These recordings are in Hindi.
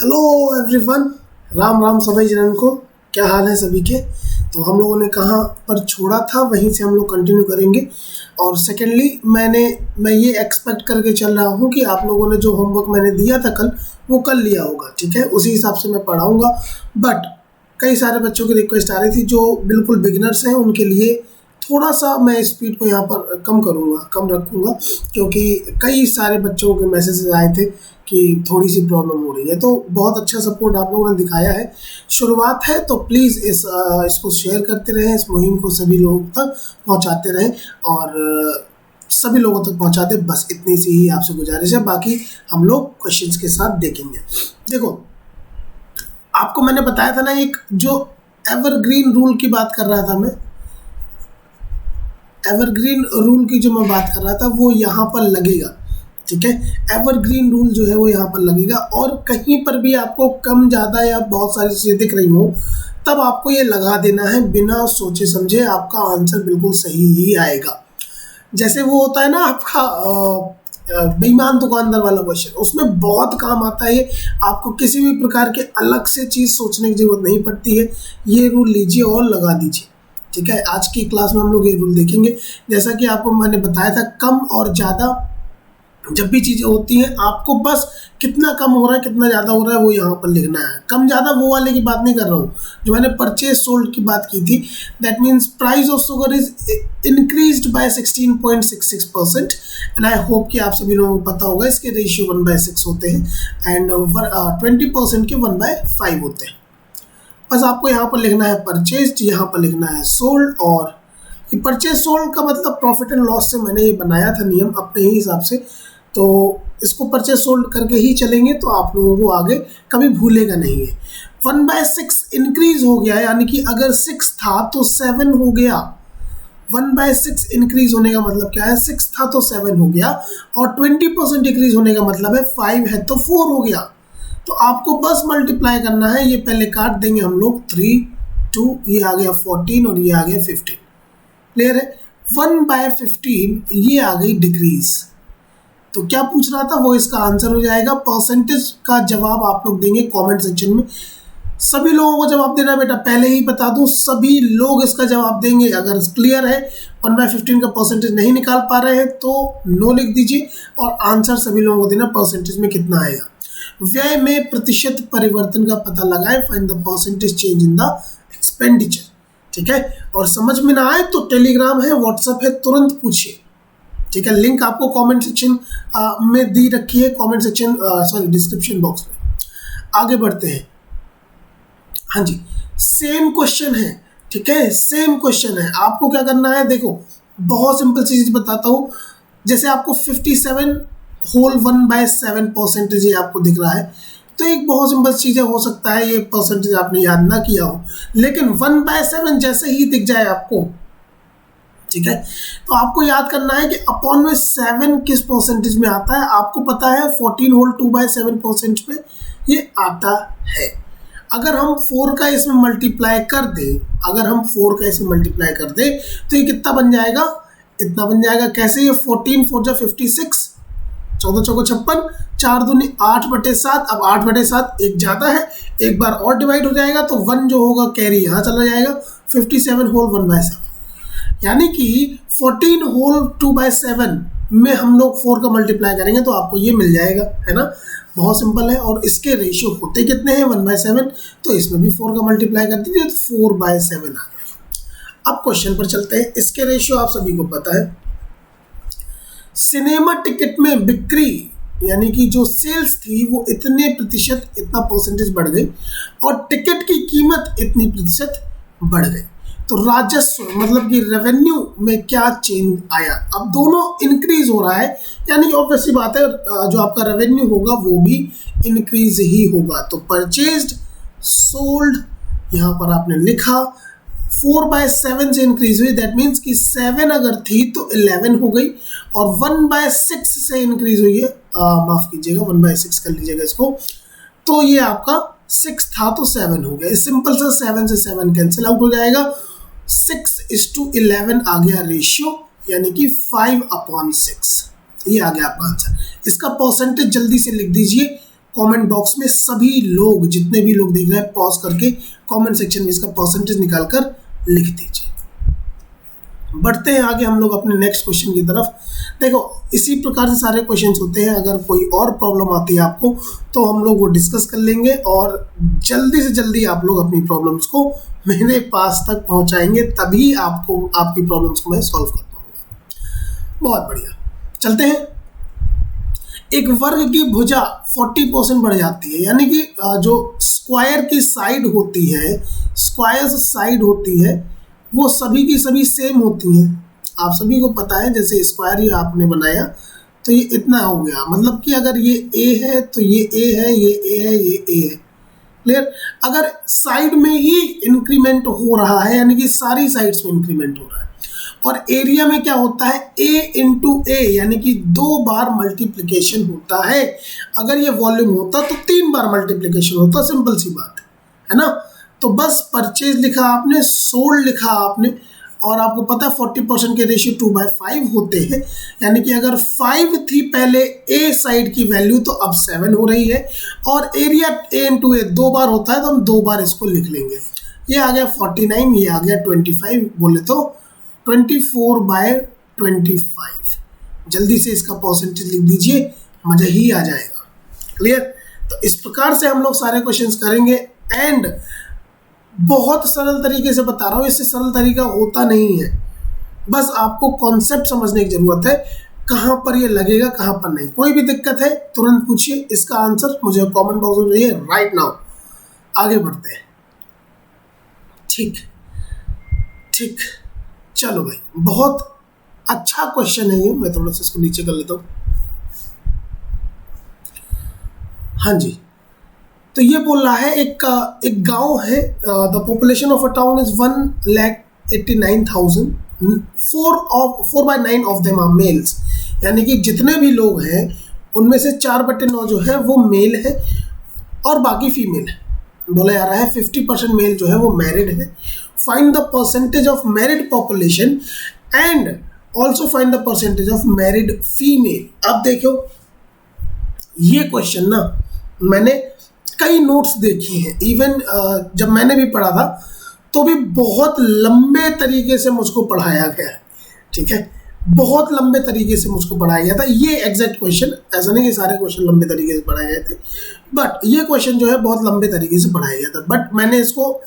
हेलो एवरीवन, राम राम सभी जनन को। क्या हाल है सभी के। तो हम लोगों ने कहाँ पर छोड़ा था वहीं से हम लोग कंटिन्यू करेंगे। और सेकेंडली मैं ये एक्सपेक्ट करके चल रहा हूँ कि आप लोगों ने जो होमवर्क मैंने दिया था कल वो कल लिया होगा, ठीक है। उसी हिसाब से मैं पढ़ाऊँगा। बट कई सारे बच्चों की रिक्वेस्ट आ रही थी जो बिल्कुल बिगिनर्स हैं, उनके लिए थोड़ा सा मैं स्पीड को यहाँ पर कम रखूँगा, क्योंकि कई सारे बच्चों के मैसेजेस आए थे कि थोड़ी सी प्रॉब्लम हो रही है। तो बहुत अच्छा सपोर्ट आप लोगों ने दिखाया है। शुरुआत है तो प्लीज़ इसको शेयर करते रहें, इस मुहिम को सभी लोगों तक पहुँचाते रहें और सभी लोगों तक पहुँचा दें। बस इतनी सी ही आपसे गुजारिश है, बाकी हम लोग क्वेश्चंस के साथ देखेंगे। देखो, आपको मैंने बताया था ना, एक जो एवरग्रीन रूल की बात कर रहा था मैं, एवरग्रीन रूल की जो मैं बात कर रहा था वो यहाँ पर लगेगा, ठीक है। एवरग्रीन रूल जो है वो यहाँ पर लगेगा, और कहीं पर भी आपको कम ज़्यादा या बहुत सारी चीज़ें दिख रही हो तब आपको ये लगा देना है, बिना सोचे समझे आपका आंसर बिल्कुल सही ही आएगा। जैसे वो होता है ना आपका बेईमान दुकानदार वाला क्वेश्चन, उसमें बहुत काम आता है ये। आपको किसी भी प्रकार के अलग से चीज़ सोचने की ज़रूरत नहीं पड़ती है। ये रूल लीजिए और लगा दीजिए, ठीक है। आज की क्लास में हम लोग ये रूल देखेंगे। जैसा कि आपको मैंने बताया था, कम और ज़्यादा जब भी चीज़ें होती हैं, आपको बस कितना कम हो रहा है कितना ज़्यादा हो रहा है वो यहाँ पर लिखना है। कम ज़्यादा वो वाले की बात नहीं कर रहा हूँ जो मैंने परचेज सोल्ड की बात की थी। That means price of sugar is increased by 16.66%। And I hope कि आप सभी लोगों को पता होगा इसके रेशियो 1/6 होते हैं एंड 20% के 1/5 होते हैं। बस आपको यहाँ पर लिखना है परचेज्ड, यहाँ पर लिखना है सोल्ड। और ये परचेज सोल्ड का मतलब प्रॉफिट एंड लॉस से मैंने ये बनाया था नियम अपने ही हिसाब से, तो इसको परचेज सोल्ड करके ही चलेंगे तो आप लोगों को आगे कभी भूलेगा नहीं है। 1/6 इंक्रीज हो गया, यानी कि अगर 6 था तो 7 हो गया। 1/6 इंक्रीज होने का मतलब क्या है, 6 था तो 7 हो गया, और 20% इंक्रीज होने का मतलब है 5 है तो 4 हो गया। तो आपको बस मल्टीप्लाई करना है। ये पहले काट देंगे हम लोग, 3 2, ये आ गया 14 और ये आ गया 15। क्लियर है। 1/15 ये आ गई डिक्रीज। तो क्या पूछ रहा था वो इसका आंसर हो जाएगा। परसेंटेज का जवाब आप लोग देंगे कमेंट सेक्शन में। सभी लोगों को जवाब देना बेटा, पहले ही बता दूं, सभी लोग इसका जवाब देंगे। अगर क्लियर है 1/15 का परसेंटेज नहीं निकाल पा रहे हैं तो नो लिख दीजिए, और आंसर सभी लोगों को देना परसेंटेज में कितना आएगा। व्यय में प्रतिशत परिवर्तन का पता लगाएं, find the percentage change in the expenditure, ठीक है। और समझ में ना आए तो टेलीग्राम है, व्हाट्सएप है, तुरंत पूछिए, ठीक है। लिंक आपको कमेंट सेक्शन में दी रखी है, कमेंट सेक्शन डिस्क्रिप्शन बॉक्स में। आगे बढ़ते हैं। हाँ जी, सेम क्वेश्चन है, ठीक है, सेम क्वेश्चन है। आपको क्या करना है, देखो बहुत सिंपल सी चीज बताता हूँ। जैसे आपको 57 होल 1/7 परसेंटेज ये आपको दिख रहा है, तो एक बहुत सिंपल चीज़ हो सकता है ये परसेंटेज आपने याद ना किया हो, लेकिन 1/7 जैसे ही दिख जाए आपको, ठीक है, तो आपको याद करना है कि अपॉन में 7 किस परसेंटेज में आता है। आपको पता है 14 होल 2/7 परसेंट में ये आता है। अगर हम 4 का इसमें मल्टीप्लाई कर दें, तो ये कितना बन जाएगा, इतना बन जाएगा। कैसे, ये 14 4 जा 56, 14 चौको 56, 4 दूनी 8/7। अब 8/7 एक ज़्यादा है, एक बार और डिवाइड हो जाएगा तो 1 जो होगा कैरी यहाँ चला जाएगा। 57 होल 1/7, यानी कि 14 होल 2/7 में हम लोग 4 का मल्टीप्लाई करेंगे तो आपको ये मिल जाएगा, है ना। बहुत सिंपल है। और इसके रेशियो होते कितने हैं, 1/7, तो इसमें भी 4 का मल्टीप्लाई कर दीजिए तो 4/7 आ गया। अब क्वेश्चन पर चलते हैं। इसके रेशियो आप सभी को पता है। सिनेमा टिकट में बिक्री यानी कि जो सेल्स थी वो इतने प्रतिशत, इतना परसेंटेज बढ़ गई, और टिकट की कीमत इतनी प्रतिशत बढ़ गई। तो राजस्व मतलब कि रेवेन्यू में क्या चेंज आया। अब दोनों इंक्रीज हो रहा है, यानी कि ऑब्वियस सी बात है जो आपका रेवेन्यू होगा वो भी इंक्रीज ही होगा। तो परचेज्ड, सोल्ड, यहाँ पर आपने लिखा 4/7 से इंक्रीज हुई। दैट मीन्स कि 7 अगर थी तो 11 हो गई, और 1/6 से इंक्रीज हुई है, माफ कीजिएगा 1/6 कर लीजिएगा इसको, तो ये आपका 6 था तो 7 हो गया। सिंपल सा 7 से 7 कैंसिल आउट हो जाएगा। 6:11 आ गया रेशियो, यानी कि 5/6। ये आ गया आपका आंसर। इसका परसेंटेज जल्दी से लिख दीजिए कमेंट बॉक्स में सभी लोग, जितने भी लोग देख रहे हैं, पॉज करके कमेंट सेक्शन में इसका परसेंटेज निकालकर लिख दीजिए। बढ़ते हैं आगे हम लोग अपने नेक्स्ट क्वेश्चन की तरफ। देखो इसी प्रकार से सारे क्वेश्चंस होते हैं। अगर कोई और प्रॉब्लम आती है आपको तो हम लोग वो डिस्कस कर लेंगे और जल्दी से जल्दी आप लोग अपनी प्रॉब्लम्स को मेरे पास तक पहुंचाएंगे, तभी आपको आपकी प्रॉब्लम्स को मैं सॉल्व कर पाऊंगा। बहुत बढ़िया, चलते हैं। एक वर्ग की भुजा 40% बढ़ जाती है, यानी कि जो स्क्वायर की साइड होती है, स्क्वायर साइड होती है, वो सभी की सभी सेम होती हैं। आप सभी को पता है, जैसे स्क्वायर ही आपने बनाया तो ये इतना हो गया, मतलब कि अगर ये ए है तो ये ए है, ये ए है, ये ए है। क्लियर? अगर साइड में ही इंक्रीमेंट हो रहा है, यानी कि सारी साइड्स में इंक्रीमेंट हो रहा है, और एरिया में क्या होता है, ए इंटू ए, यानी कि 2 बार मल्टीप्लिकेशन होता है। अगर ये वॉल्यूम होता तो 3 बार मल्टीप्लिकेशन होता, सिंपल सी बात है ना। तो बस परचेज लिखा आपने, सोल्ड लिखा आपने, और आपको पता है 40% के रेशियो 2/5 होते हैं, यानी कि अगर 5 थी पहले ए साइड की वैल्यू तो अब 7 हो रही है, और एरिया ए इंटू ए 2 बार होता है तो हम 2 बार इसको लिख लेंगे। ये आ गया 49, ये आ गया 25, बोले तो 24/25। जल्दी से इसका परसेंटेज लिख दीजिए, मजा ही आ जाएगा। क्लियर? तो इस प्रकार से हम लोग सारे क्वेश्चंस करेंगे, एंड बहुत सरल तरीके से बता रहा हूँ, इससे सरल तरीका होता नहीं है। बस आपको कॉन्सेप्ट समझने की जरूरत है, कहाँ पर ये लगेगा कहाँ पर नहीं। कोई भी दिक्कत है तुरंत पूछिए, इसका आंसर मुझे कमेंट बॉक्स में चाहिए राइट नाउ। आगे बढ़ते हैं। ठीक ठीक, चलो भाई, बहुत अच्छा क्वेश्चन है ये। मैं थोड़ा सा इसको नीचे कर लेता हूँ। हाँ जी, तो ये बोल रहा है एक गांव है, the population of a town is 1,89,000, 4/9 of them are males, यानी कि जितने भी लोग हैं उनमें से 4/9 जो है वो मेल है और बाकी फीमेल है। बोला जा रहा है 50% मेल जो है वो मैरिड है। Find the percentage of married population and also find the percentage of married female. अब देखो ये क्वेश्चन ना मैंने कई नोट्स देखे हैं, इवन जब मैंने भी पढ़ा था तो भी बहुत लंबे तरीके से मुझको पढ़ाया गया है। ठीक है, बहुत लंबे तरीके से मुझको पढ़ाया गया था ये एग्जैक्ट क्वेश्चन। ऐसा नहीं कि सारे क्वेश्चन लंबे तरीके से पढ़ाए गए थे, बट ये क्वेश्चन जो है बहुत लंबे तरीके से पढ़ाया गया था, बट मैंने इसको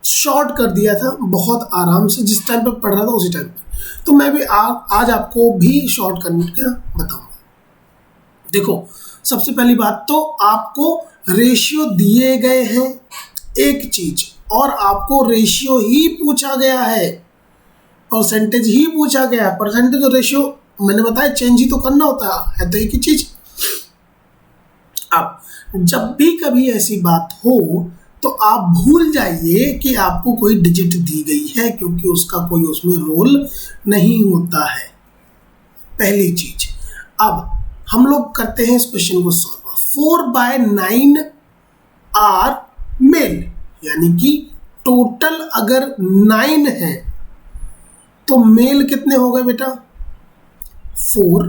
शॉर्ट कर दिया था बहुत आराम से, जिस टाइम पे पढ़ रहा था उसी टाइम पे। तो मैं भी आज आपको भी शॉर्ट करने का बताऊंगा। देखो सबसे पहली बात तो आपको रेशियो दिए गए हैं एक चीज, और आपको रेशियो ही पूछा गया है, परसेंटेज ही पूछा गया है। परसेंटेज और रेशियो मैंने बताया चेंज ही तो करना होता है तो एक ही चीज। अब जब भी कभी ऐसी बात हो तो आप भूल जाइए कि आपको कोई डिजिट दी गई है, क्योंकि उसका कोई उसमें रोल नहीं होता है, पहली चीज। अब हम लोग करते हैं इस क्वेश्चन को सॉल्व। 4/9 आर मेल, यानी कि टोटल अगर 9 है तो मेल कितने हो गए बेटा 4,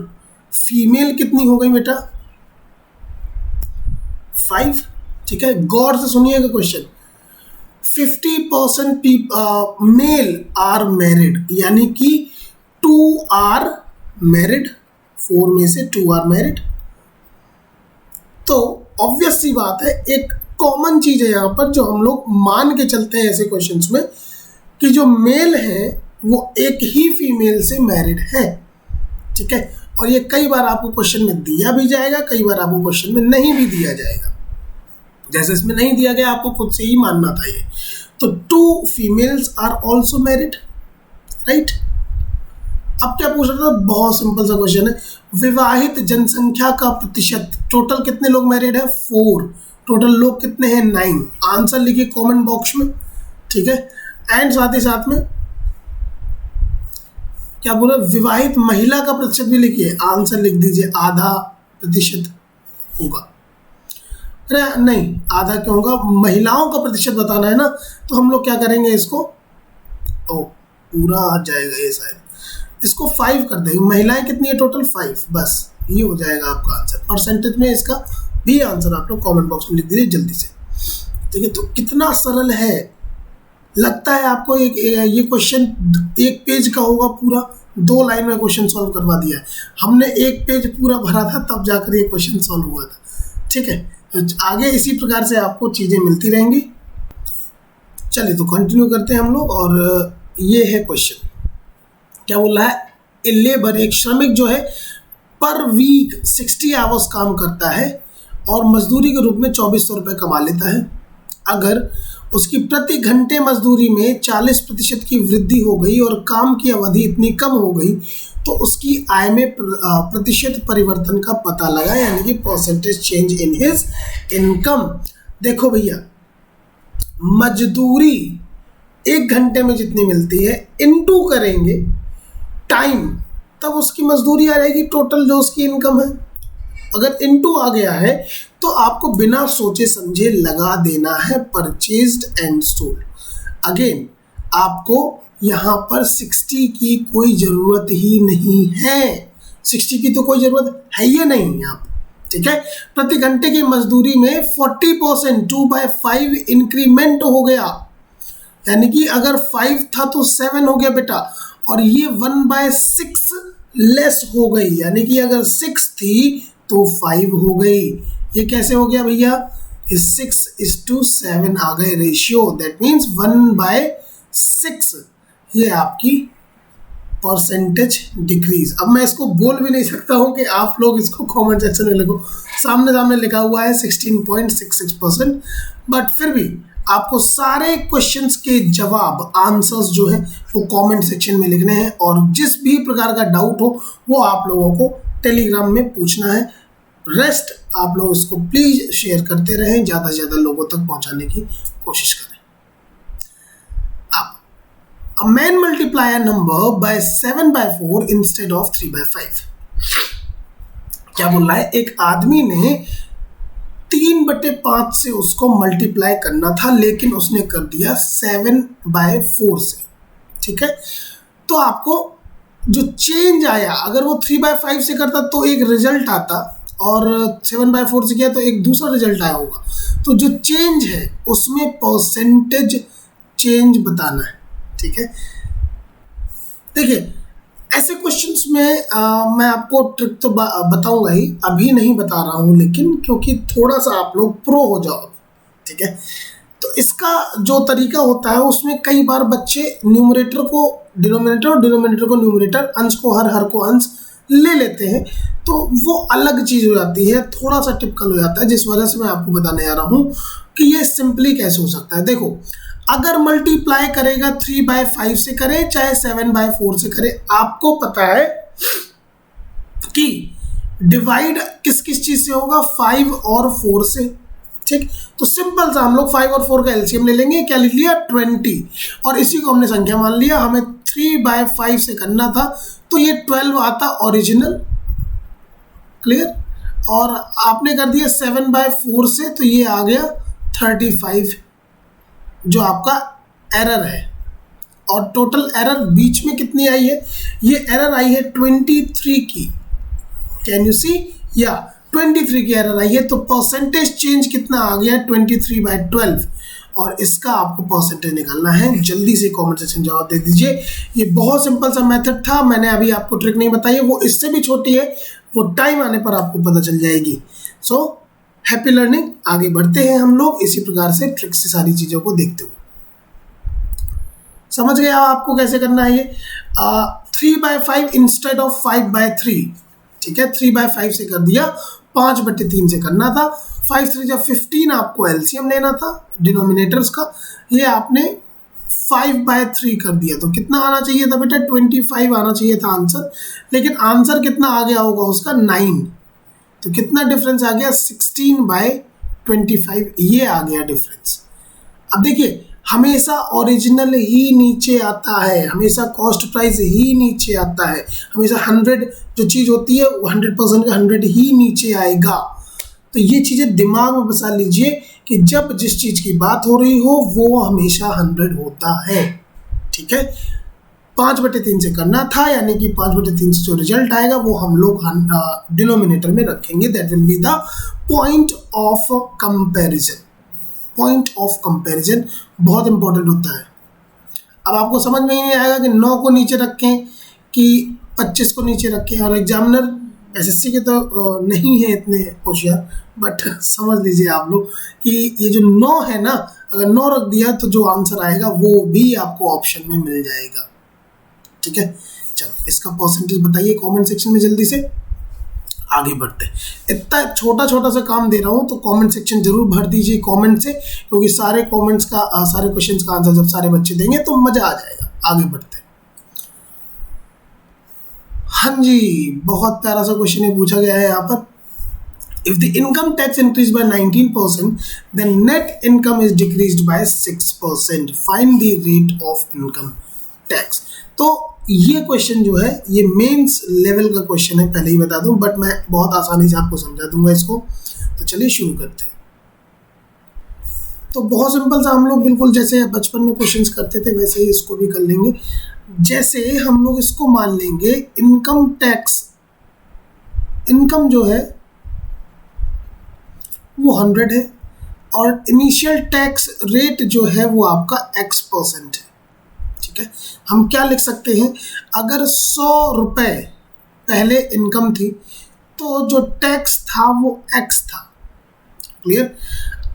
फीमेल कितनी हो गई बेटा 5। ठीक है, गौर से सुनिएगा क्वेश्चन। 50% मेल आर मैरिड, यानी कि 2 आर मैरिड, 4 में से 2 आर मैरिड। तो ऑब्वियस सी बात है, एक कॉमन चीज है यहाँ पर जो हम लोग मान के चलते हैं ऐसे क्वेश्चंस में, कि जो मेल है वो एक ही फीमेल से मैरिड है। ठीक है, और ये कई बार आपको क्वेश्चन में दिया भी जाएगा, कई बार आपको क्वेश्चन में नहीं भी दिया जाएगा। जैसे इसमें नहीं दिया गया, आपको खुद से ही मानना था ये। तो 2 females are also married, right. अब क्या पूछ रहा था, बहुत सिंपल सा क्वेश्चन है। विवाहित जनसंख्या का प्रतिशत, टोटल कितने लोग मैरिड है 4, टोटल लोग कितने हैं 9। आंसर लिखिए कमेंट बॉक्स में। ठीक है, एंड साथ ही साथ में क्या बोला, विवाहित महिला का प्रतिशत भी लिखिए, आंसर लिख दीजिए, आधा प्रतिशत होगा। अरे नहीं, आधा क्यों होगा, महिलाओं का प्रतिशत बताना है ना, तो हम लोग क्या करेंगे, इसको पूरा आ जाएगा ये, शायद इसको 5 कर देंगे। महिलाएं कितनी है टोटल 5, बस ये हो जाएगा आपका आंसर। परसेंटेज में इसका भी आंसर आप लोग कमेंट बॉक्स में लिख दीजिए जल्दी से। ठीक है, तो कितना सरल है, लगता है आपको ये क्वेश्चन एक पेज का होगा पूरा, 2 लाइन में क्वेश्चन सॉल्व करवा दिया है हमने, एक पेज पूरा भरा था तब जाकर ये क्वेश्चन सॉल्व हुआ था। ठीक है, तो आगे इसी प्रकार से आपको चीज़ें मिलती रहेंगी। चलिए तो कंटिन्यू करते हैं हम लोग, और ये है क्वेश्चन, क्या बोल रहा है, ए लेबर, एक श्रमिक जो है पर वीक 60 आवर्स काम करता है और मजदूरी के रूप में 2400 रुपये कमा लेता है। अगर उसकी प्रति घंटे मजदूरी में 40% की वृद्धि हो गई और काम की अवधि इतनी कम हो गई तो उसकी आय में प्रतिशत परिवर्तन का पता लगा, यानी कि percentage change in his income. देखो भैया, मजदूरी 1 घंटे में जितनी मिलती है इनटू करेंगे टाइम, तब उसकी मजदूरी आ जाएगी टोटल जो उसकी इनकम है। अगर इनटू आ गया है तो आपको बिना सोचे समझे लगा देना है परचेज्ड एंड सोल्ड। अगेन आपको यहाँ पर 60 की कोई ज़रूरत ही नहीं है, 60 की तो कोई ज़रूरत है ही नहीं यहाँ पर। ठीक है, प्रति घंटे की मजदूरी में 40% 2/5 इंक्रीमेंट हो गया, यानी कि अगर 5 था तो 7 हो गया बेटा, और ये 1/6 लेस हो गई, यानी कि अगर 6 थी तो 5 हो गई। ये कैसे हो गया भैया, 6:7 आ गए रेशियो, दैट मीन्स 1/6 ये आपकी परसेंटेज डिक्रीज। अब मैं इसको बोल भी नहीं सकता हूँ कि आप लोग इसको कमेंट सेक्शन में लिखो, सामने लिखा हुआ है 16.66%, बट फिर भी आपको सारे क्वेश्चंस के जवाब आंसर्स जो है वो कमेंट सेक्शन में लिखने हैं, और जिस भी प्रकार का डाउट हो वो आप लोगों को टेलीग्राम में पूछना है। रेस्ट आप लोग इसको प्लीज शेयर करते रहें, ज़्यादा से ज़्यादा लोगों तक पहुंचाने की कोशिश करें। अब a man multiply a number by 7/4 instead of 3/5। क्या बोल रहा है, एक आदमी ने 3/5 से उसको मल्टीप्लाई करना था, लेकिन उसने कर दिया 7/4 से। ठीक है, तो आपको जो चेंज आया, अगर वो 3/5 से करता तो एक रिजल्ट आता, और 7/4 से किया तो एक दूसरा रिजल्ट आया होगा। तो जो चेंज है उसमें परसेंटेज चेंज बताना है। ठीक है, देखिए ऐसे क्वेश्चंस में मैं आपको ट्रिक तो बताऊंगा ही, अभी नहीं बता रहा हूं, लेकिन क्योंकि थोड़ा सा आप लोग प्रो हो जाओ। ठीक है, तो इसका जो तरीका होता है उसमें कई बार बच्चे न्यूमरेटर को डिनोमिनेटर और डिनोमिनेटर को न्यूमरेटर, अंश को हर को अंश ले लेते हैं, तो वो अलग चीज़ हो जाती है, थोड़ा सा टिपिकल हो जाता है, जिस वजह से मैं आपको बताने जा रहा हूँ कि ये सिंपली कैसे हो सकता है। देखो, अगर मल्टीप्लाई करेगा 3/5 से करे चाहे 7/4 से करे, आपको पता है कि डिवाइड किस किस चीज़ से होगा, 5 और 4 से। ठीक, तो सिंपल सा हम लोग 5 और 4 का एलसीएम ले लेंगे, क्या लिख लिया 20, और इसी को हमने संख्या मान लिया। हमें 3/5 से करना था तो ये 12 आता ओरिजिनल, क्लियर, और आपने कर दिया 7/4 से तो ये आ गया 35 जो आपका एरर है। और टोटल एरर बीच में कितनी आई है, ये एरर आई है 23 की, कैन यू सी, या 23 की एरर आई है। तो परसेंटेज चेंज कितना आ गया 23/12, और इसका आपको परसेंटेज निकालना है। जल्दी से कमेंट सेक्शन जवाब दे दीजिए। ये बहुत सिंपल सा मेथड था, मैंने अभी आपको ट्रिक नहीं बताई है, वो इससे भी छोटी है, वो टाइम आने पर आपको पता चल जाएगी। सो हैप्पी लर्निंग, आगे बढ़ते हैं हम लोग इसी प्रकार से ट्रिक से सारी चीज़ों को देखते हुए। समझ गया आपको कैसे करना है ये 3/5 इंस्टेड ऑफ 5/3। ठीक है, 3/5 से कर दिया, 5/3 से करना था, 5 3 जब 15 आपको एलसीएम लेना था डिनोमिनेटर्स का, ये आपने 5/3 कर दिया, तो कितना आना चाहिए था बेटा 25 आना चाहिए था आंसर, लेकिन आंसर कितना आ गया होगा उसका 9, तो कितना डिफरेंस आ गया 16/25, ये आ गया डिफरेंस। अब देखिए हमेशा ओरिजिनल ही नीचे आता है, हमेशा कॉस्ट प्राइस ही नीचे आता है, हमेशा 100 जो चीज़ होती है 100% का 100 ही नीचे आएगा। तो ये चीज़ें दिमाग में बसा लीजिए कि जब जिस चीज़ की बात हो रही हो वो हमेशा 100 होता है। ठीक है, 5/3 से करना था, यानी कि 5/3 से जो रिजल्ट आएगा वो हम लोग डिनोमिनेटर में रखेंगे। That will be the point of comparison. Point of comparison बहुत इंपॉर्टेंट होता है। अब आपको समझ में ही नहीं आएगा कि 9 को नीचे रखें कि 25 को नीचे रखें, और एग्जामिनर एसएससी के तो नहीं है इतने होशियार, बट समझ लीजिए आप लोग कि ये जो 9 है ना, अगर 9 रख दिया तो जो आंसर आएगा वो भी आपको ऑप्शन में मिल जाएगा। ठीक है, चलो इसका परसेंटेज बताइए कमेंट सेक्शन में, जल्दी से आगे बढ़ते हैं। इतना छोटा छोटा सा काम दे रहा हूँ तो कमेंट सेक्शन जरूर भर दीजिए कमेंट से, क्योंकि सारे कमेंट्स का सारे क्वेश्चंस का आंसर जब सारे बच्चे देंगे तो मजा आ जाएगा। आगे बढ़ते हैं। हाँ जी, बहुत प्यारा सा क्वेश्चन ये पूछा गया है यहाँ पर। If the income tax increased by 19%, then net income is decreased by 6%. Find the rate of income tax. तो ये क्वेश्चन जो है ये मेंस लेवल का क्वेश्चन है, पहले ही बता दूं, बट मैं बहुत आसानी से आपको समझा दूंगा इसको। तो चलिए शुरू करते हैं। तो बहुत सिंपल सा, हम लोग बिल्कुल जैसे बचपन में क्वेश्चंस करते थे वैसे ही इसको भी कर लेंगे। जैसे हम लोग इसको मान लेंगे इनकम टैक्स, इनकम जो है वो 100 है और इनिशियल टैक्स रेट जो है वो आपका X% है। ठीक है, हम क्या लिख सकते हैं, अगर 100 रुपये पहले इनकम थी तो जो टैक्स था वो X था। क्लियर।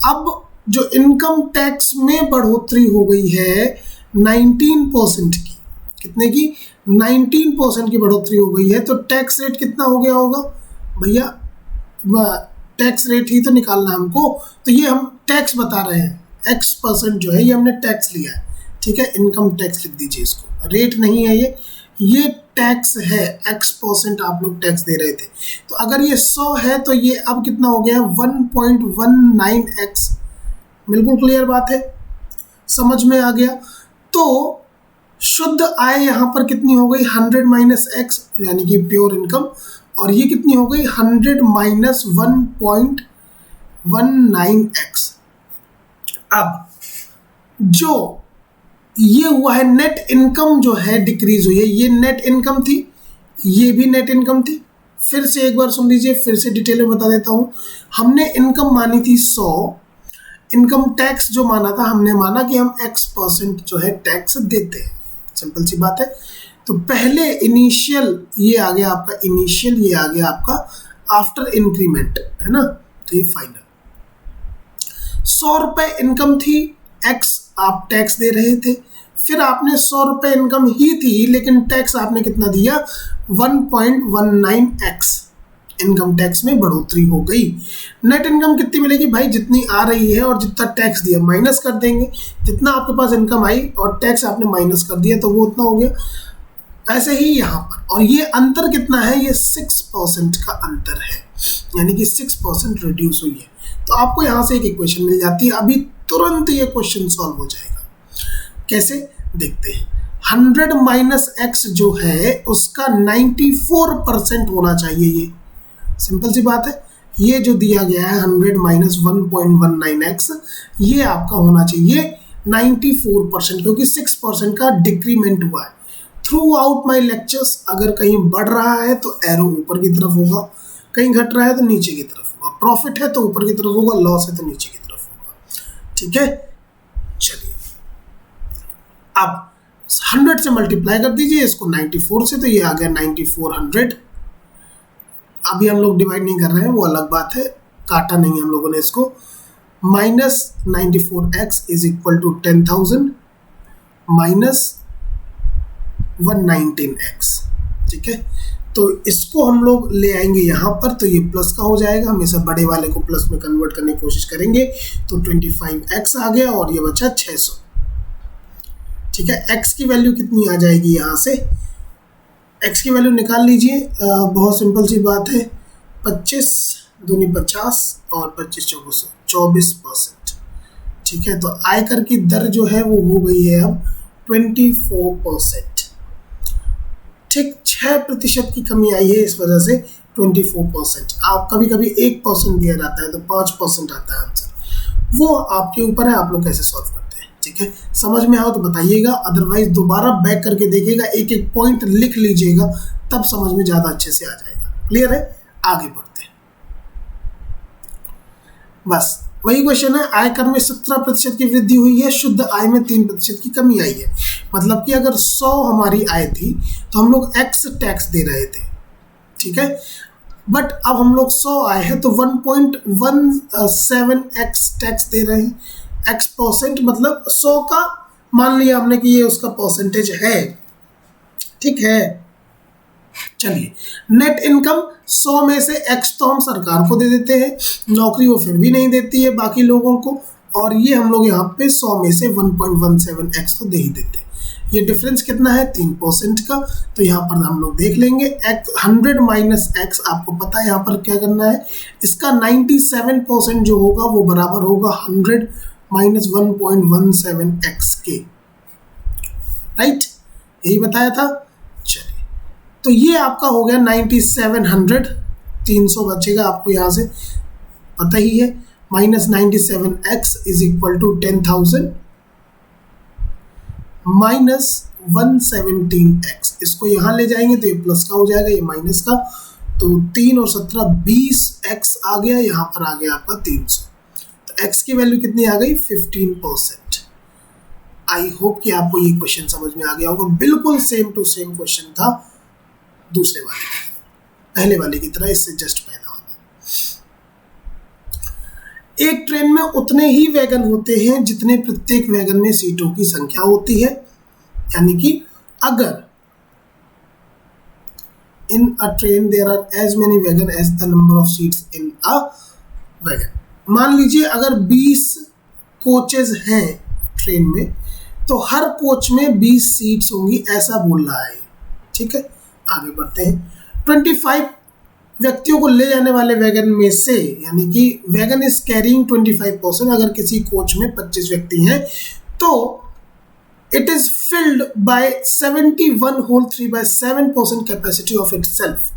अब जो इनकम टैक्स में बढ़ोतरी हो गई है 19% की, कितने की, 19% की बढ़ोतरी हो गई है, तो टैक्स रेट कितना हो गया होगा भैया, टैक्स रेट ही तो निकालना है हमको। तो ये हम टैक्स बता रहे हैं, X% जो है ये हमने टैक्स लिया है। ठीक है, इनकम टैक्स लिख दीजिए इसको, रेट नहीं है ये टैक्स है, X% आप लोग टैक्स दे रहे थे। तो अगर ये 100 है तो ये अब कितना हो गया, 1.19x। बिल्कुल क्लियर बात है, समझ में आ गया। तो शुद्ध आय यहाँ पर कितनी हो गई, 100 माइनस x, यानी कि प्योर इनकम, और ये कितनी हो गई 100 माइनस 1.19x। अब जो ये हुआ है नेट इनकम जो है डिक्रीज हुई है, ये नेट इनकम थी, ये भी नेट इनकम थी। फिर से एक बार सुन लीजिए, फिर से डिटेल में बता देता हूँ। हमने इनकम मानी थी 100, इनकम टैक्स जो माना था हमने माना कि हम X% जो है टैक्स देते हैं, सिंपल सी बात है। तो पहले इनिशियल ये आ गया आपका इनिशियल, ये आ गया आपका आफ्टर इंक्रीमेंट, है ना। तो ये फाइनल 100 रुपये इनकम थी, X आप टैक्स दे रहे थे, फिर आपने 100 रुपये इनकम ही थी लेकिन टैक्स आपने कितना दिया, 1.19x इनकम टैक्स में बढ़ोतरी हो गई। नेट इनकम कितनी मिलेगी भाई, जितनी आ रही है और जितना टैक्स दिया माइनस कर देंगे, जितना आपके पास इनकम आई और टैक्स आपने माइनस कर दिया तो वो उतना हो गया। ऐसे ही यहाँ पर, और ये अंतर कितना है, ये 6% का अंतर है, यानी कि 6% रिड्यूस हुई है। तो आपको यहाँ से एक इक्वेशन मिल जाती है, अभी तुरंत ये क्वेश्चन सॉल्व हो जाएगा। कैसे देखते हैं, 100 माइनस x जो है उसका 94% होना चाहिए, ये सिंपल सी बात है। ये जो दिया गया है 100 माइनस 1.19x, ये आपका होना चाहिए 94%, क्योंकि 6% का डिक्रीमेंट हुआ है। थ्रू आउट माई लेक्चर्स अगर कहीं बढ़ रहा है तो एरो ऊपर की तरफ होगा, कहीं घट रहा है तो नीचे की तरफ होगा, प्रॉफिट है तो ऊपर की तरफ होगा, लॉस है तो नीचे की तरफ होगा। ठीक है, चलिए अब 100 से मल्टीप्लाई कर दीजिए इसको 94 से, तो ये आ गया 9400। अभी हम लोग डिवाइड नहीं कर रहे हैं, वो अलग बात है, काटा नहीं हम लोगों ने इसको। Minus 94x is equal to 10,000 minus 119x। ठीक है, तो इसको हम लोग ले आएंगे यहाँ पर, तो ये प्लस का हो जाएगा, हमेशा बड़े वाले को प्लस में कन्वर्ट करने की कोशिश करेंगे। तो 25x आ गया और ये बचा 600। ठीक है, x की वैल्यू कितनी आ जाएगी, यहाँ से x की वैल्यू निकाल लीजिए, बहुत सिंपल सी बात है, 25 दूनी 50 और 25 चौबीस 24%। ठीक है, तो आयकर की दर जो है वो हो गई है अब 24%। ठीक, 6% की कमी आई है, इस वजह से 24%। आप कभी कभी 1% दिया जाता है तो 5% आता है आंसर, वो आपके ऊपर है, आप लोग कैसे सॉल्व करते हैं। ठीक है। ठीक है, समझ में आओ तो बताइएगा, अदरवाइज दोबारा बैक करके देखिएगा, एक एक पॉइंट लिख लीजिएगा, तब समझ में ज़्यादा अच्छे से आ जाएगा। क्लियर है? आगे बढ़ते हैं। बस वही क्वेश्चन है, आयकर में 17% की वृद्धि हुई है, शुद्ध आय में 3% की कमी आई है। मतलब कि अगर 100 हमारी आय थी तो हम लोग x टैक्स दे रहे थे, ठीक है, बट अब हम लोग 100 आए हैं तो 1.17x टैक्स दे रहे हैं। x%, मतलब 100 का मान लिया हमने कि ये उसका परसेंटेज है, ठीक है। चलिए, नेट इनकम 100 में से x तो हम सरकार को दे देते हैं, नौकरी वो फिर भी नहीं देती है बाकी लोगों को, और ये हम लोग यहाँ पे 100 में से 1.17x तो दे ही देते हैं। ये डिफरेंस कितना है? 3% का। तो यहाँ पर हम लोग देख लेंगे 100 माइनस x, आपको पता है यहाँ पर क्या करना है, इसका 97% जो होगा वो बराबर होगा 100 माइनस 1.17x के, राइट, यही बताया था। चलिए, तो ये आपका हो गया 9700, 300 बचेगा आपको यहाँ से पता ही है, minus 97x is equal to 10,000 minus 117x, इसको यहाँ ले जाएंगे तो ये प्लस का हो जाएगा, ये माइनस का, तो 3 और 17 20x आ गया, यहाँ पर आ गया आपका 300। तो x की वैल्यू कितनी आ गई? 15%। आई होप कि आपको ये क्वेश्चन समझ में आ गया होगा, बिल्कुल सेम टू सेम क्वेश्चन था दूसरे वाले की, पहले वाले की तरह, इससे जस्ट पहला वाला। एक ट्रेन में उतने ही वैगन होते हैं जितने प्रत्येक वैगन में सीटों की संख्या होती है, यानी कि अगर in a train there are as many wagon as the number of seats in a wagon, मान लीजिए अगर 20 कोचेज हैं ट्रेन में तो हर कोच में 20 सीट्स होंगी, ऐसा बोल रहा है, ठीक है। आगे बढ़ते हैं। 25 व्यक्तियों को ले जाने वाले वैगन में से, यानी कि वैगन इज कैरिंग 25%, अगर किसी कोच में 25 व्यक्ति हैं तो it is filled by 71.3/7% capacity of itself.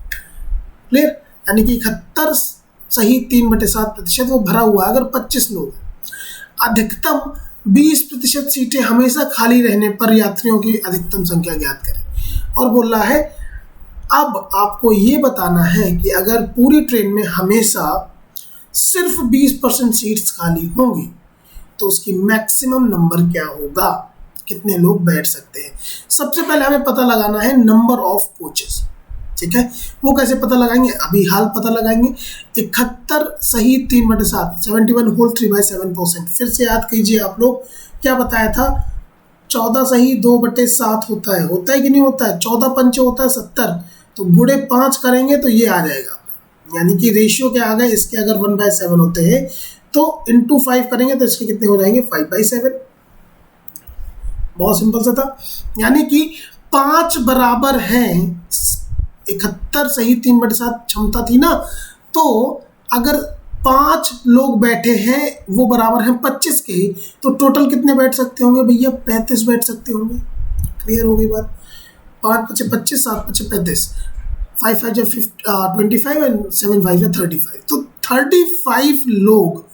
Clear? यानी कि 71 सही 3/7% वो भरा हुआ है अगर 25 लोग हैं। अधिकतम 20% सीटें हमेशा खाली रहने पर यात्रियों की अधिकतम संख्या ज्ञात करें। और बोल रहा है अब आपको ये बताना है कि अगर पूरी ट्रेन में हमेशा सिर्फ 20% सीट्स खाली होंगी तो उसकी मैक्सिमम नंबर क्या होगा, कितने लोग बैठ सकते हैं। सबसे पहले हमें पता लगाना है नंबर ऑफ कोचेस, ठीक है। वो कैसे पता लगाएंगे? अभी हाल पता लगाएंगे। 71 सही 3/7, 71.3/7%। फिर से याद कीजिए आप लोग, क्या बताया था? 14 सही 2/7 होता है कि नहीं होता है? 14 पंचे होता है 70, तो गुणे 5 करेंगे तो ये आ जाएगा, यानी कि रेशियो क्या आ गया इसके, अगर 1/7 होते हैं तो इंटू 5 करेंगे तो इसके कितने हो जाएंगे? 5/7। बहुत सिंपल सा था, यानी कि 5 बराबर हैं 71 सही 3/7 क्षमता थी ना, तो अगर 5 लोग बैठे हैं वो बराबर हैं 25 के, तो टोटल कितने बैठ सकते होंगे भैया? 35 बैठ सकते होंगे। क्लियर हो गई बात? 5 × 25, 7 × 35, 5 × 25 एंड 7 × 5 = 35। तो 35 लोग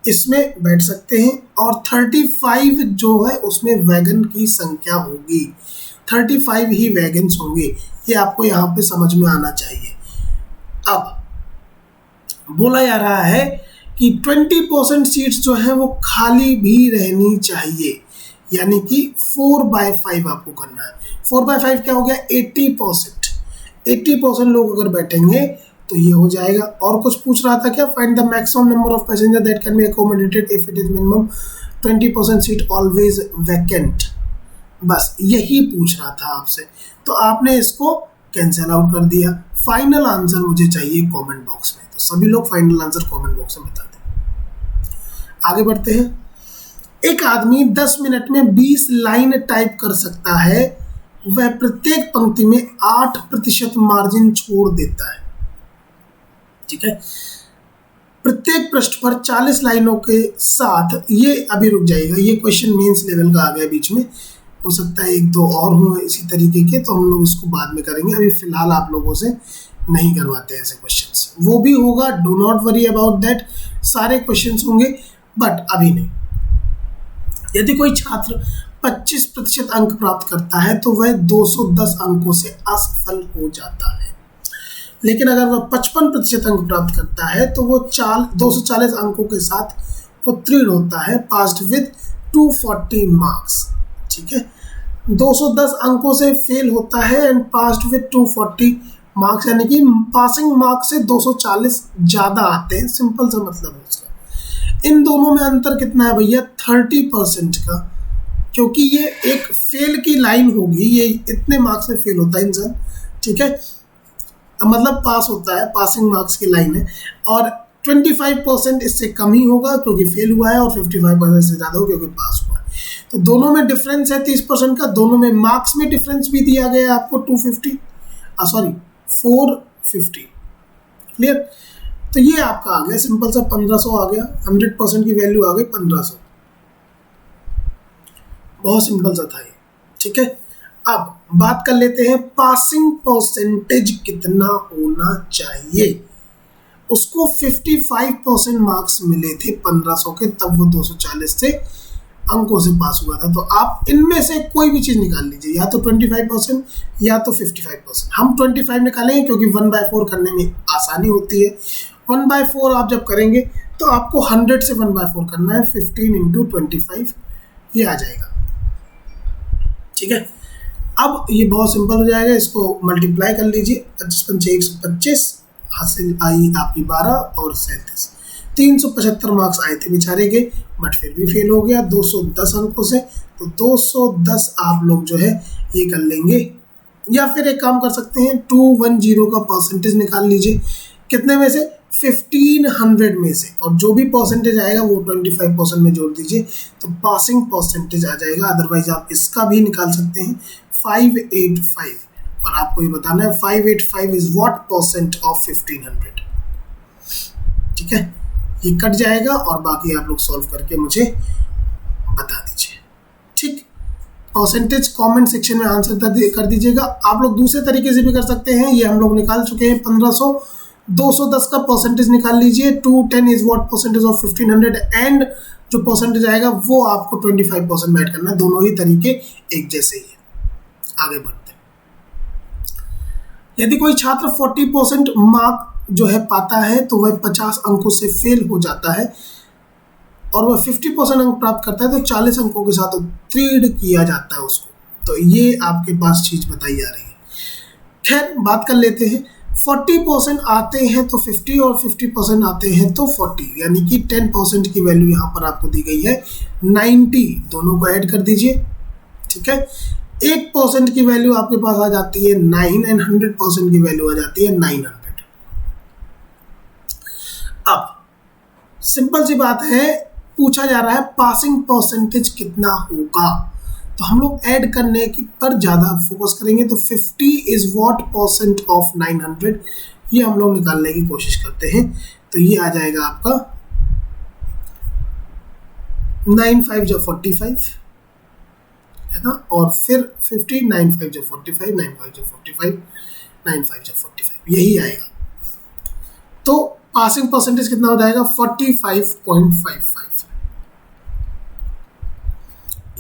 इसमें बैठ सकते हैं और 35 जो है उसमें वैगन की संख्या होगी, 35 ही वैगन्स होंगे। ये आपको यहाँ पे समझ में आना चाहिए। अब बोला जा रहा है कि 20% सीट्स जो है वो खाली भी रहनी चाहिए, यानी कि 4/5 आपको करना है। 4/5 क्या हो गया? 80%। 80% लोग अगर बैठेंगे तो ये हो जाएगा। और कुछ पूछ रहा था क्या? Find the maximum number of passenger that can be accommodated if it is minimum 20% seat always vacant. बस यही पूछ रहा था आपसे, तो आपने इसको कैंसिल आउट कर दिया। फाइनल आंसर मुझे चाहिए कमेंट बॉक्स में, तो सभी लोग फाइनल आंसर कमेंट बॉक्स में बता दें। आगे बढ़ते हैं। एक आदमी 10 मिनट में 20 लाइन टाइप कर सकता है, वह प्रत्येक पंक्ति में 8% मार्जिन छोड़ देता है, ठीक है। प्रत्येक पृष्ठ पर 40 लाइनों के साथ, ये अभी रुक जाएगा, ये क्वेश्चन मेंस लेवल का आ गया बीच में, हो सकता है 1-2 और हो इसी तरीके के, तो हम लोग इसको बाद में करेंगे। अभी फिलहाल आप लोगों से नहीं करवाते ऐसे क्वेश्चंस, वो भी होगा, do not worry about that, सारे क्वेश्चंस होंगे बट अभी नहीं। यदि कोई छात्र 25% अंक प्राप्त करता है तो वह 210 अंकों से असफल हो जाता है, लेकिन अगर वह 55% अंक प्राप्त करता है तो वो 240 अंकों के साथ उत्तीर्ण होता है, पास्ड विद 240 मार्क्स। ठीक है, 210 अंकों से फेल होता है एंड पास्ड विद 240 मार्क्स, यानी कि पासिंग मार्क्स से 240 ज़्यादा आते हैं, सिंपल सा मतलब है उसका। इन दोनों में अंतर कितना है भैया? 30% का, क्योंकि ये एक फेल की लाइन होगी, ये इतने मार्क्स में फेल होता है इंसान। ठीक है, मतलब पास होता है, पासिंग मार्क्स की लाइन है, और 25% इससे कम ही होगा क्योंकि फेल हुआ है, और 55% से ज़्यादा हो क्योंकि पास हुआ है। तो दोनों में डिफरेंस है 30% का, दोनों में मार्क्स में डिफरेंस भी दिया गया है आपको 450। क्लियर? तो ये आपका आ गया सिंपल सा 1500 आ गया, 100% की वैल्यू आ गई 1500। बहुत सिंपल सा था ये। ठीक है, अब बात कर लेते हैं पासिंग परसेंटेज कितना होना चाहिए। उसको 55% मार्क्स मिले थे 1500 के, तब वो 240 से अंकों से पास हुआ था। तो आप इनमें से कोई भी चीज़ निकाल लीजिए, या तो 25% या तो 55%। हम 25 निकालेंगे क्योंकि 1/4 करने में आसानी होती है। 1/4 आप जब करेंगे तो आपको 100 से 1/4 करना है, 15 × 25 ये आ जाएगा। ठीक है, अब ये बहुत सिंपल हो जाएगा, इसको मल्टीप्लाई कर लीजिए, 25 × 125, हासिल आई आपकी 12 और 37। 375 मार्क्स आए थे बेचारे के, बट फिर भी फेल हो गया 210 अंकों से। तो 210 आप लोग जो है ये कर लेंगे, या फिर एक काम कर सकते हैं 210 का परसेंटेज निकाल लीजिए। कितने में से? 1500 में से, और जो भी परसेंटेज आएगा वो 25% में जोड़ दीजिए, तो पासिंग परसेंटेज आ जाएगा। अदरवाइज आप इसका भी निकाल सकते हैं 585, और आपको ये बताना है 585 इज व्हाट परसेंट ऑफ 1500। ठीक है, ये कट जाएगा और बाकी आप लोग सॉल्व करके मुझे बता दीजिए। ठीक, परसेंटेज कमेंट सेक्शन में आंसर कर दीजिएगा। आप लोग दूसरे तरीके से भी कर सकते हैं, ये हम लोग निकाल चुके हैं 1500। 210 का परसेंटेज निकाल लीजिए, 210 is what percentage of 1500, and जो परसेंटेज आएगा वो आपको 25% में ऐड करना है। दोनों ही तरीके एक जैसे ही है। आगे बढ़ते हैं। यदि कोई छात्र 40% मार्क जो है पाता है तो वह 50 अंकों से फेल हो जाता है, और वह 50% अंक प्राप्त करता है तो 40 अंकों के साथ उत्तीर्ण किया जाता है उसको। तो ये आपके पास चीज़ बताई जा रही है। खैर, बात कर लेते हैं। 40% आते हैं तो 50, और 50% आते हैं तो 40, यानी कि 10% की वैल्यू यहाँ पर आपको दी गई है 90। दोनों को ऐड कर दीजिए। ठीक है, 1% की वैल्यू आपके पास आ जाती है 9, एंड 100% की वैल्यू आ जाती है 900। अब सिंपल सी बात है, पूछा जा रहा है पासिंग परसेंटेज कितना होगा, तो हम लोग ऐड करने की पर ज़्यादा फोकस करेंगे। तो 50 इज व्हाट परसेंट ऑफ 900, ये हम लोग निकालने की कोशिश करते हैं। तो ये आ जाएगा आपका 9 5 जो 45 है ना, और फिर 50, 9 5 जो 45, 9 5 जो 45, 9 5 जो 45, यही आएगा। तो पासिंग परसेंटेज कितना हो जाएगा? 45.55,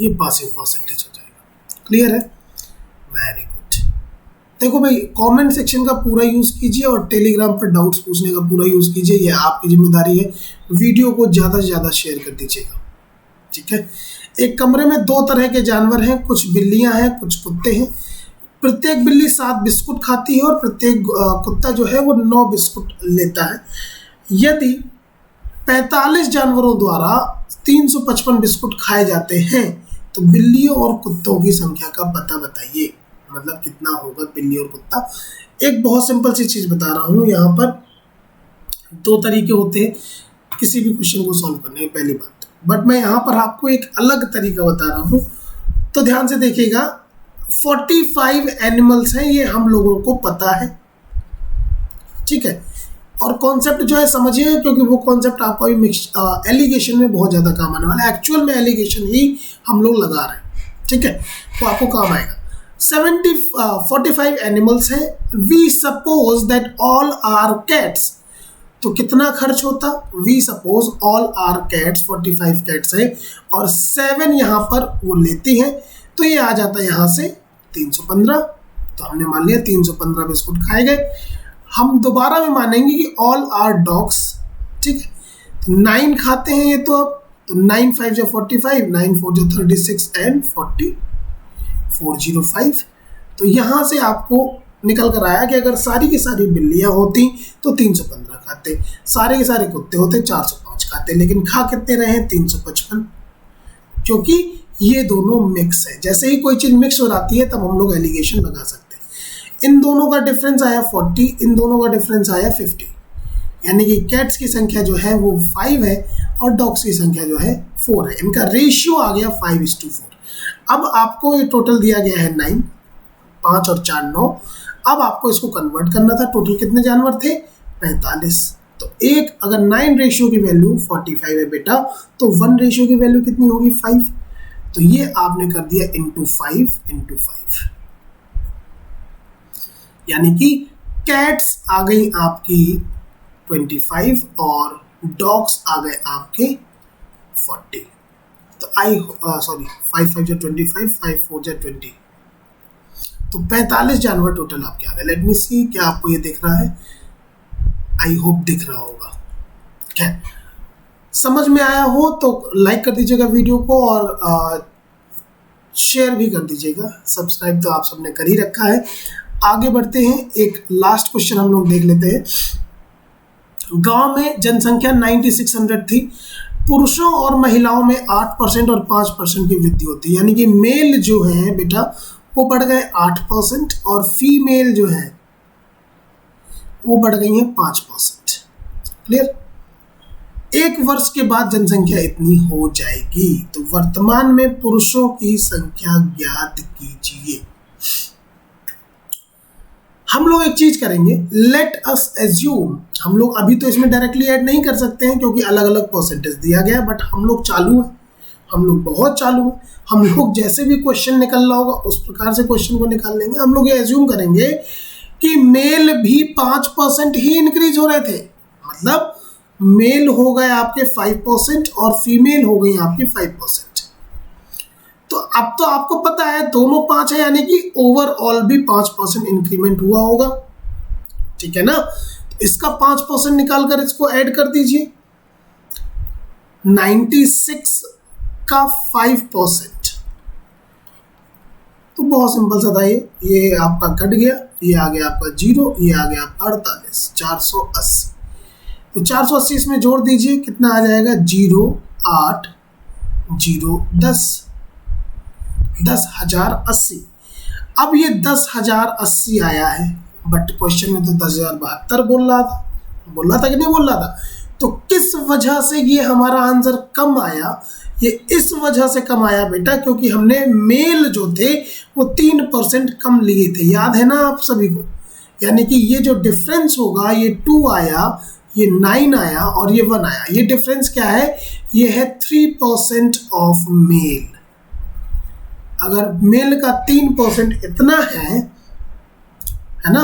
ये पासिंग परसेंटेज हो जाएगा। क्लियर है? Very good. देखो भाई, कमेंट सेक्शन का पूरा यूज़ कीजिए और टेलीग्राम पर डाउट्स पूछने का पूरा यूज़ कीजिए, ये आपकी जिम्मेदारी है। वीडियो को ज़्यादा से ज़्यादा शेयर कर दीजिएगा। ठीक है, एक कमरे में 2 तरह के जानवर हैं, कुछ बिल्लियां हैं, कुछ कुत्ते हैं। प्रत्येक बिल्ली 7 बिस्कुट खाती है और प्रत्येक कुत्ता जो है वो 9 बिस्कुट लेता है। यदि 45 जानवरों द्वारा 355 बिस्कुट खाए जाते हैं तो बिल्लियों और कुत्तों की संख्या का पता बताइए। मतलब कितना होगा बिल्ली और कुत्ता। एक बहुत सिंपल सी चीज़ बता रहा हूँ, यहाँ पर 2 तरीके होते हैं किसी भी क्वेश्चन को सॉल्व करने की। पहली बात, बट मैं यहाँ पर आपको एक अलग तरीका बता रहा हूँ, तो ध्यान से देखिएगा। 45 एनिमल्स हैं, ये हम लोगों को पता है। ठीक है, और कॉन्सेप्ट जो है समझिए, क्योंकि वो कॉन्सेप्ट आपको एलिगेशन में बहुत ज़्यादा काम आने वाला है। एक्चुअल में एलिगेशन ही हम लोग लगा रहे हैं। ठीक है, तो आपको काम आएगा। 45 एनिमल्स हैं। We suppose that all are cats. तो कितना खर्च होता, we suppose all are cats 45 cats है और 7 यहाँ पर वो लेती हैं, तो ये आ जाता है यहाँ से 315। तो हमने मान लिया 315 बिस्कुट खाए गए। हम दोबारा में मानेंगे कि ऑल आर डॉग्स, ठीक है, तो 9 खाते हैं ये, तो अब तो 9 5 जो 45, 9 4 जो 36 एंड 40 405। तो यहाँ से आपको निकल कर आया कि अगर सारी की सारी बिल्लियाँ होती तो 315 खाते, सारे के सारे कुत्ते होते 405 खाते, लेकिन खा कितने रहे 355, क्योंकि ये दोनों मिक्स है। जैसे ही कोई चीज़ मिक्स हो जाती है तब हम लोग एलिगेशन लगा सकते हैं। इन दोनों का डिफरेंस आया 40, इन दोनों का डिफरेंस आया 50, यानी कि कैट्स की संख्या जो है वो 5 है और डॉग्स की संख्या जो है 4 है। इनका रेशियो आ गया 5:4। अब आपको ये टोटल दिया गया है 9, 5 और 4 9। अब आपको इसको कन्वर्ट करना था, टोटल कितने जानवर थे 45। तो एक अगर 9 रेशियो की वैल्यू 45 है बेटा, तो 1 रेशियो की वैल्यू कितनी होगी 5। तो ये आपने कर दिया इंटू 5, यानी कि कैट्स आ गई आपकी 25 और डॉग्स आ गए आपके 40। तो 5 5 जो 25, 5 4 जो 20, तो 45 जानवर टोटल आपके आ गए। लेट मी सी, क्या आपको ये दिख रहा है? आई होप दिख रहा होगा। क्या समझ में आया हो तो लाइक कर दीजिएगा वीडियो को और शेयर भी कर दीजिएगा। सब्सक्राइब तो आप सबने कर ही रखा है। आगे बढ़ते हैं, एक लास्ट क्वेश्चन हम लोग देख लेते हैं। गांव में जनसंख्या 9600 थी, पुरुषों और महिलाओं में 8% और 5% की वृद्धि होती है, यानी कि मेल जो है बेटा वो बढ़ गए 8% और फीमेल जो है वो बढ़ गई है 5%। क्लियर? 1 वर्ष के बाद जनसंख्या इतनी हो जाएगी, तो वर्तमान में पुरुषों की संख्या ज्ञात कीजिए। हम लोग एक चीज करेंगे, लेट अस एज्यूम, हम लोग अभी तो इसमें डायरेक्टली ऐड नहीं कर सकते हैं क्योंकि अलग अलग परसेंटेज दिया गया है, बट हम लोग चालू हैं, हम लोग बहुत चालू हैं। हम लोग जैसे भी क्वेश्चन निकल रहा होगा उस प्रकार से क्वेश्चन को निकाल लेंगे। हम लोग ये एज्यूम करेंगे कि मेल भी 5% ही इंक्रीज हो रहे थे, मतलब मेल हो गए आपके 5% और फीमेल हो गई आपकी 5%। तो अब तो आपको पता है दोनों 5 है, यानी कि ओवरऑल भी 5% इंक्रीमेंट हुआ होगा, ठीक है ना? तो इसका 5% निकाल कर इसको ऐड कर दीजिए। 96 का 5%, तो बहुत सिंपल सा था ये आपका कट गया, ये आ गया आपका 0, ये आ गया आपका 48, 480। तो 480 इसमें जोड़ दीजिए, कितना आ जाएगा 0 8 0 10 10,080। अब ये 10,080 आया है, बट क्वेश्चन में तो 10,072 बोल रहा था कि नहीं बोल रहा था? तो किस वजह से ये हमारा आंसर कम आया? ये इस वजह से कम आया बेटा क्योंकि हमने मेल जो थे वो 3% कम लिए थे, याद है ना आप सभी को? यानी कि ये जो डिफरेंस होगा, ये 2 आया, ये 9 आया और ये 1 आया। ये डिफरेंस क्या है? ये है 3% ऑफ मेल। अगर मेल का 3% इतना है ना,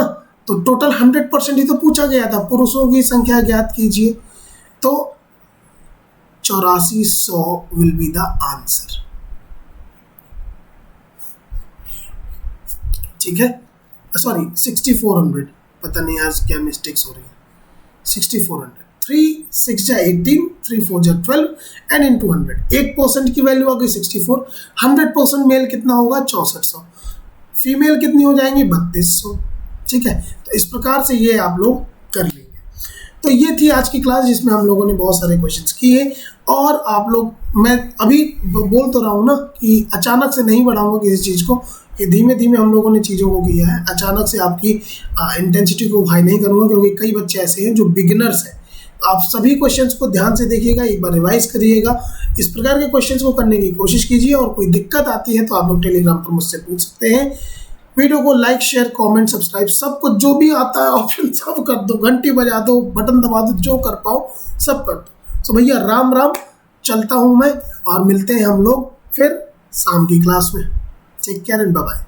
तो टोटल 100% ही तो पूछा गया था, पुरुषों की संख्या ज्ञात कीजिए, तो 8400 विल बी द आंसर। ठीक है, सॉरी 6400, पता नहीं आज क्या मिस्टेक्स हो रही है। 6400, 3 6 जा 18, 3 4 जा 12 एंड इनटू 100। 1% की वैल्यू आ गई 64। 100% मेल कितना होगा 6400, फीमेल कितनी हो जाएंगी 3200। ठीक है, तो इस प्रकार से ये आप लोग कर लेंगे। तो ये थी आज की क्लास जिसमें हम लोगों ने बहुत सारे क्वेश्चंस किए और आप लोग, मैं अभी बोल तो रहा हूँ ना कि अचानक से नहीं बढ़ाऊंगा किसी चीज़ को, ये धीमे धीमे हम लोगों ने चीज़ों को किया है। अचानक से आपकी इंटेंसिटी को हाई नहीं करूँगा क्योंकि कई बच्चे ऐसे हैं जो बिगिनर्स हैं। आप सभी क्वेश्चंस को ध्यान से देखिएगा, एक बार रिवाइज करिएगा, इस प्रकार के क्वेश्चंस को करने की कोशिश कीजिए और कोई दिक्कत आती है तो आप लोग टेलीग्राम पर मुझसे पूछ सकते हैं। वीडियो को लाइक शेयर कमेंट सब्सक्राइब सब कुछ जो भी आता है ऑप्शन सब कर दो, घंटी बजा दो, बटन दबा दो, जो कर पाओ सब कर दो। तो भैया राम राम, चलता हूँ मैं और मिलते हैं हम लोग फिर शाम की क्लास में। Take care and bye bye.